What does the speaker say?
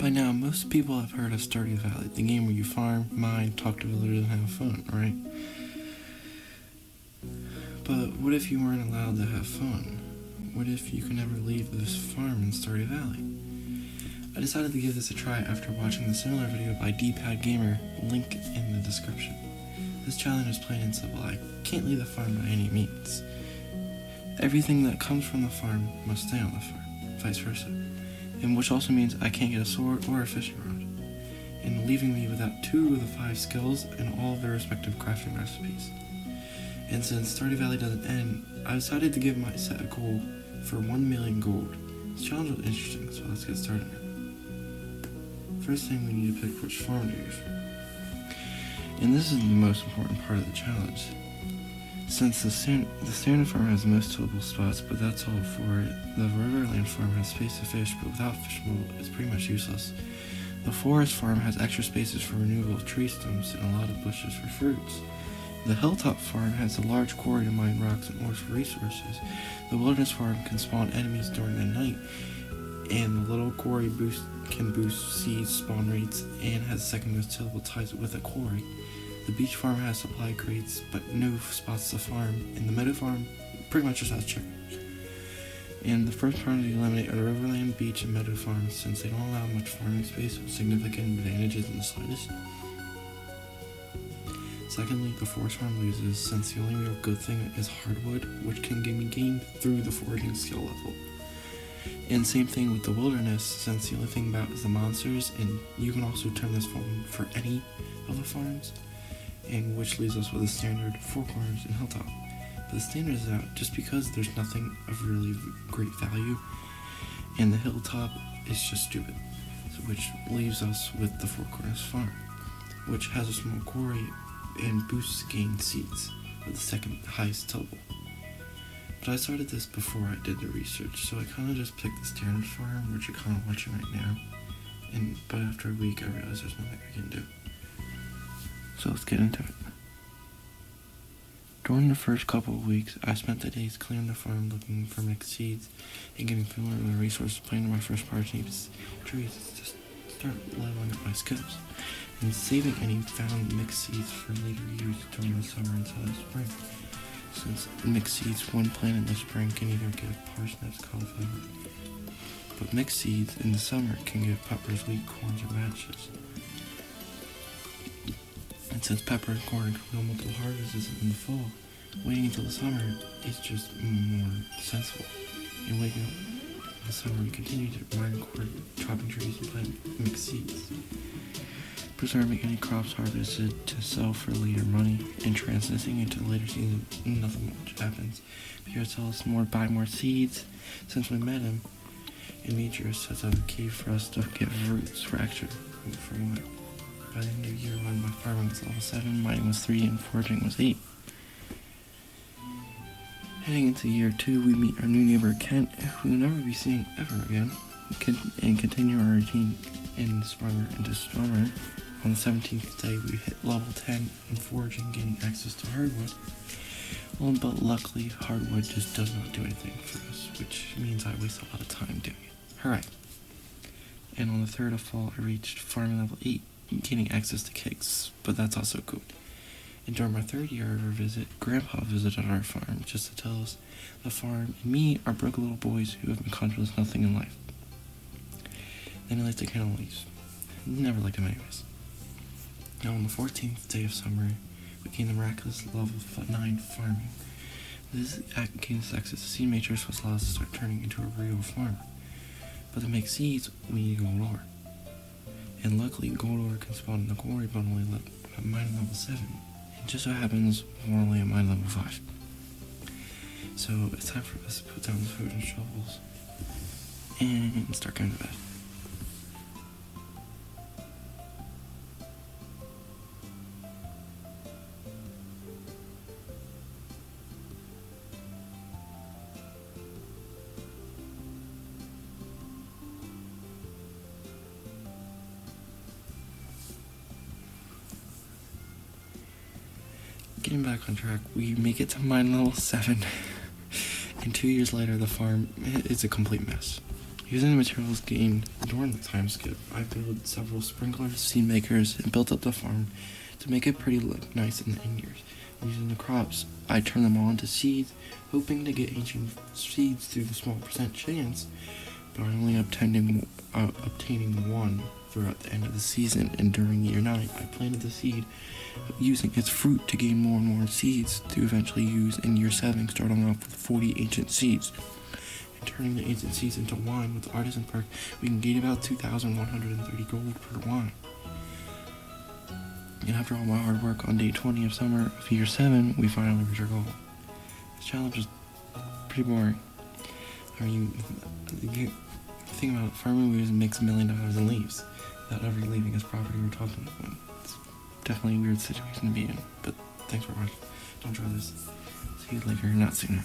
By now, most people have heard of Stardew Valley, the game where you farm, mine, talk to villagers, and have fun, right? But what if you weren't allowed to have fun? What if you could never leave this farm in Stardew Valley? I decided to give this a try after watching the similar video by D-Pad Gamer, link in the description. This challenge is plain and simple. I can't leave the farm by any means. Everything that comes from the farm must stay on the farm, vice versa. And which also means I can't get a sword or a fishing rod, and leaving me without 2 of the 5 skills and all of their respective crafting recipes. And since Stardew Valley doesn't end, I decided to give my set a goal for 1 million gold. This challenge was interesting, so let's get started. First thing, we need to pick which farm to use. And this is the most important part of the challenge. Since the standard farm has the most tillable spots, but that's all for it, the Riverland farm has space to fish, but without fishable, it's pretty much useless. The forest farm has extra spaces for renewable tree stumps and a lot of bushes for fruits. The hilltop farm has a large quarry to mine rocks and ores for resources. The wilderness farm can spawn enemies during the night, and the little quarry can boost seeds, spawn rates, and has the second most tillable ties with a quarry. The beach farm has supply crates, but no spots to farm, and the meadow farm pretty much just has chickens. And the first farm to eliminate are the Riverland, Beach, and Meadow farms, since they don't allow much farming space with significant advantages in the slightest. Secondly, the forest farm loses, since the only real good thing is hardwood, which can be gained through the foraging skill level. And same thing with the wilderness, since the only thing about is the monsters, and you can also turn this farm for any of the farms, and which leaves us with a standard 4 corners and hilltop. But the standard is out just because there's nothing of really great value, and the hilltop is just stupid, which leaves us with the 4 corners farm, which has a small quarry and boosts gained seeds, with the second highest tillable. But I started this before I did the research, so I kind of just picked the standard farm, which you're kind of watching right now, but after a week I realized there's nothing I can do. So let's get into it. During the first couple of weeks, I spent the days clearing the farm looking for mixed seeds and getting familiar with the resources, planting my first trees to start leveling up my skills, and saving any found mixed seeds for later use during the summer until the spring. Since mixed seeds, when planted in the spring, can either give parsnips, cauliflower, but mixed seeds in the summer can give peppers, wheat, corns, or radishes. And since pepper and corn can go multiple harvests in the fall, waiting until the summer is just more sensible. And waiting until the summer, we continue to mine corn, chopping trees, and plant mixed seeds, preserving any crops harvested to sell for later money, and transitioning into the later season. Nothing much happens. Pierre tells us buy more seeds. Since we met him, and Major sets up a cave for us to get roots for extra for what. By the end of year 1, my farming was level 7, mining was 3, and foraging was 8. Heading into year 2, we meet our new neighbor Kent, who we'll never be seeing ever again, and continue our routine in summer into summer. On the 17th day, we hit level 10 in foraging, gaining access to hardwood. But luckily, hardwood just does not do anything for us, which means I waste a lot of time doing it. Hooray! And on the 3rd of fall, I reached farming level 8. Gaining access to cakes, but that's also good. And during my 3rd year of our visit, Grandpa visited our farm just to tell us the farm and me are broke little boys who have been accomplished nothing in life. Then he liked to count leaves. Never liked him anyways. Now on the 14th day of summer, we gained the miraculous level 9 farming. This gained us access to seed matrix, which allows us to start turning into a real farmer. But to make seeds, we need gold ore. And luckily, gold ore can spawn in the quarry, but only at mine level 7. It just so happens we're only at mine level 5. So it's time for us to put down the food and shovels and start going to bed. Getting back on track, we make it to mine level 7, and 2 years later the farm is a complete mess. Using the materials gained during the time skip, I built several sprinklers, seed makers, and built up the farm to make it pretty look nice in the end years. Using the crops, I turned them all into seeds, hoping to get ancient seeds through the small percent chance, but only obtaining one throughout the end of the season. And during year 9, I planted the seed, using its fruit to gain more and more seeds to eventually use in year 7, starting off with 40 ancient seeds. And turning the ancient seeds into wine with the artisan perk, we can gain about 2,130 gold per wine. And after all my hard work on day 20 of summer of year 7, we finally reached our goal. This challenge was pretty boring. I mean, the thing about farming is it makes $1 million in leaves without ever leaving his property or talking to him. It's definitely a weird situation to be in, but thanks for watching. Don't try this. See you later, not sooner.